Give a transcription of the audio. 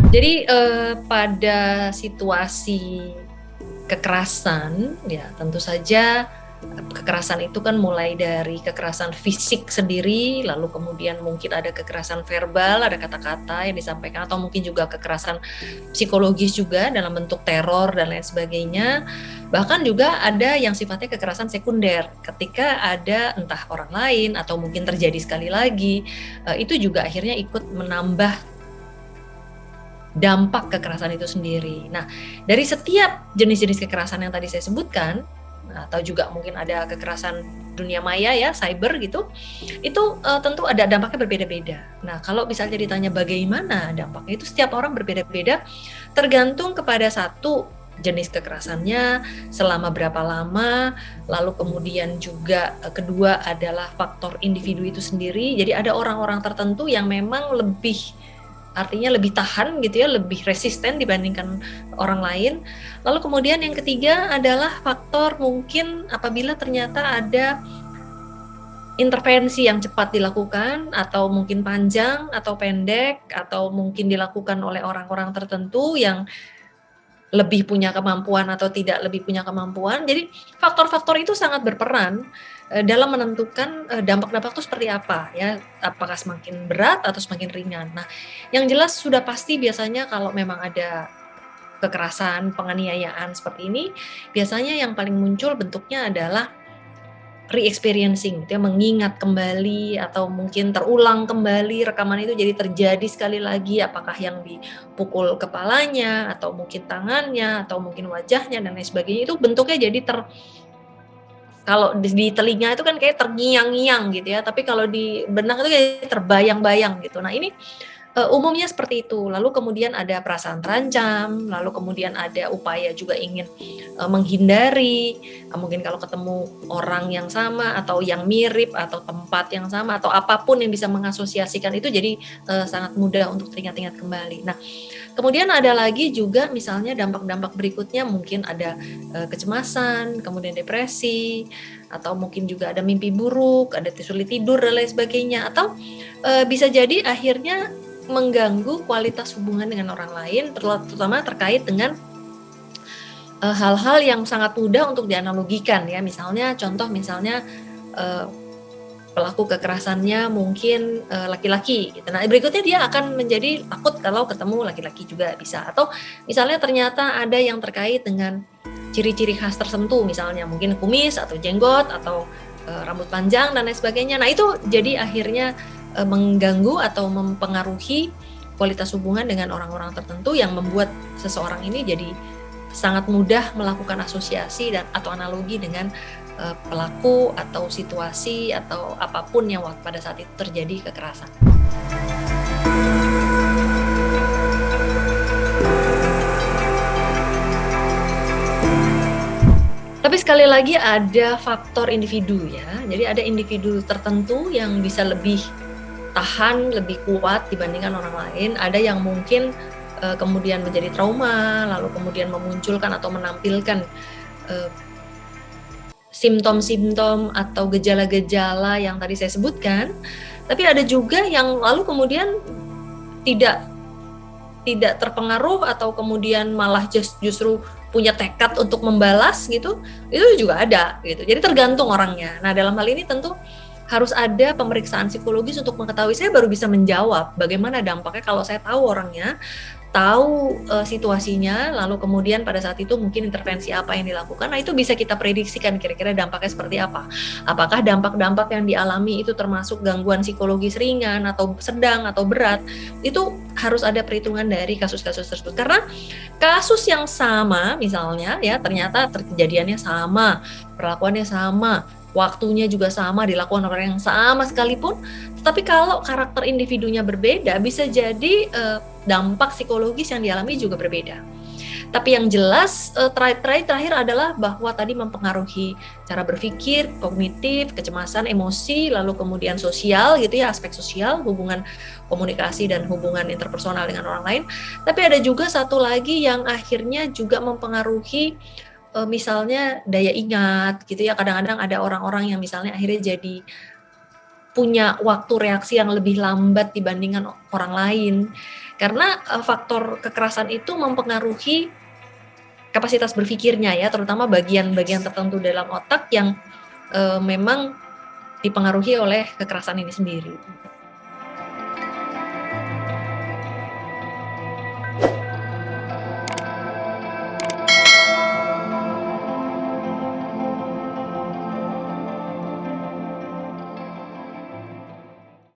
Jadi pada situasi kekerasan, ya tentu saja kekerasan itu kan mulai dari kekerasan fisik sendiri, lalu kemudian mungkin ada kekerasan verbal, ada kata-kata yang disampaikan, atau mungkin juga kekerasan psikologis juga dalam bentuk teror dan lain sebagainya. Bahkan juga ada yang sifatnya kekerasan sekunder, ketika ada entah orang lain atau mungkin terjadi sekali lagi, itu juga akhirnya ikut menambah dampak kekerasan itu sendiri. Nah, dari setiap jenis-jenis kekerasan yang tadi saya sebutkan, atau juga mungkin ada kekerasan dunia maya ya, cyber gitu, itu tentu ada dampaknya berbeda-beda. Nah, kalau misalnya ditanya bagaimana dampaknya, itu setiap orang berbeda-beda, tergantung kepada satu jenis kekerasannya, selama berapa lama, lalu kemudian juga kedua adalah faktor individu itu sendiri. Jadi ada orang-orang tertentu yang memang artinya lebih tahan gitu ya, lebih resisten dibandingkan orang lain. Lalu kemudian yang ketiga adalah faktor mungkin apabila ternyata ada intervensi yang cepat dilakukan, atau mungkin panjang atau pendek, atau mungkin dilakukan oleh orang-orang tertentu yang lebih punya kemampuan atau tidak lebih punya kemampuan. Jadi faktor-faktor itu sangat berperan dalam menentukan dampak-dampak itu seperti apa ya, apakah semakin berat atau semakin ringan. Nah, yang jelas sudah pasti biasanya kalau memang ada kekerasan, penganiayaan seperti ini, biasanya yang paling muncul bentuknya adalah re-experiencing, gitu ya, mengingat kembali atau mungkin terulang kembali rekaman itu, jadi terjadi sekali lagi, apakah yang dipukul kepalanya atau mungkin tangannya atau mungkin wajahnya dan lain sebagainya, itu bentuknya jadi kalau di telinga itu kan kayak terngiang-ngiang gitu ya, tapi kalau di benak itu kayak terbayang-bayang gitu. Nah, ini umumnya seperti itu. Lalu kemudian ada perasaan terancam, lalu kemudian ada upaya juga ingin menghindari, mungkin kalau ketemu orang yang sama atau yang mirip atau tempat yang sama atau apapun yang bisa mengasosiasikan itu, jadi sangat mudah untuk teringat-ingat kembali. Nah, kemudian ada lagi juga misalnya dampak-dampak berikutnya, mungkin ada kecemasan, kemudian depresi, atau mungkin juga ada mimpi buruk, ada sulit tidur dan lain sebagainya, atau bisa jadi akhirnya mengganggu kualitas hubungan dengan orang lain, terutama terkait dengan hal-hal yang sangat mudah untuk dianalogikan ya. Misalnya pelaku kekerasannya mungkin laki-laki gitu. Nah, berikutnya dia akan menjadi takut kalau ketemu laki-laki juga bisa. Atau misalnya ternyata ada yang terkait dengan ciri-ciri khas tertentu, misalnya mungkin kumis atau jenggot atau rambut panjang dan lain sebagainya. Nah, itu jadi akhirnya mengganggu atau mempengaruhi kualitas hubungan dengan orang-orang tertentu yang membuat seseorang ini jadi sangat mudah melakukan asosiasi atau analogi dengan pelaku atau situasi atau apapun yang pada saat itu terjadi kekerasan. Tapi sekali lagi ada faktor individu ya. Jadi ada individu tertentu yang bisa lebih tahan, lebih kuat dibandingkan orang lain. Ada yang mungkin kemudian menjadi trauma, lalu kemudian memunculkan atau menampilkan simptom-simptom atau gejala-gejala yang tadi saya sebutkan. Tapi ada juga yang lalu kemudian tidak terpengaruh atau kemudian malah justru punya tekad untuk membalas gitu, itu juga ada gitu. Jadi tergantung orangnya. Nah, dalam hal ini tentu harus ada pemeriksaan psikologis untuk mengetahui, saya baru bisa menjawab bagaimana dampaknya kalau saya tahu orangnya, tahu situasinya, lalu kemudian pada saat itu mungkin intervensi apa yang dilakukan. Nah, itu bisa kita prediksikan kira-kira dampaknya seperti apa. Apakah dampak-dampak yang dialami itu termasuk gangguan psikologis ringan atau sedang atau berat, itu harus ada perhitungan dari kasus-kasus tersebut. Karena kasus yang sama misalnya ya, ternyata kejadiannya sama, perlakuannya sama, waktunya juga sama, dilakukan orang yang sama sekalipun, tetapi kalau karakter individunya berbeda, bisa jadi dampak psikologis yang dialami juga berbeda. Tapi yang jelas terakhir adalah bahwa tadi mempengaruhi cara berpikir, kognitif, kecemasan, emosi, lalu kemudian sosial gitu ya, aspek sosial, hubungan komunikasi dan hubungan interpersonal dengan orang lain. Tapi ada juga satu lagi yang akhirnya juga mempengaruhi misalnya daya ingat gitu ya. Kadang-kadang ada orang-orang yang misalnya akhirnya jadi punya waktu reaksi yang lebih lambat dibandingkan orang lain. Karena faktor kekerasan itu mempengaruhi kapasitas berpikirnya ya, terutama bagian-bagian tertentu dalam otak yang memang dipengaruhi oleh kekerasan ini sendiri.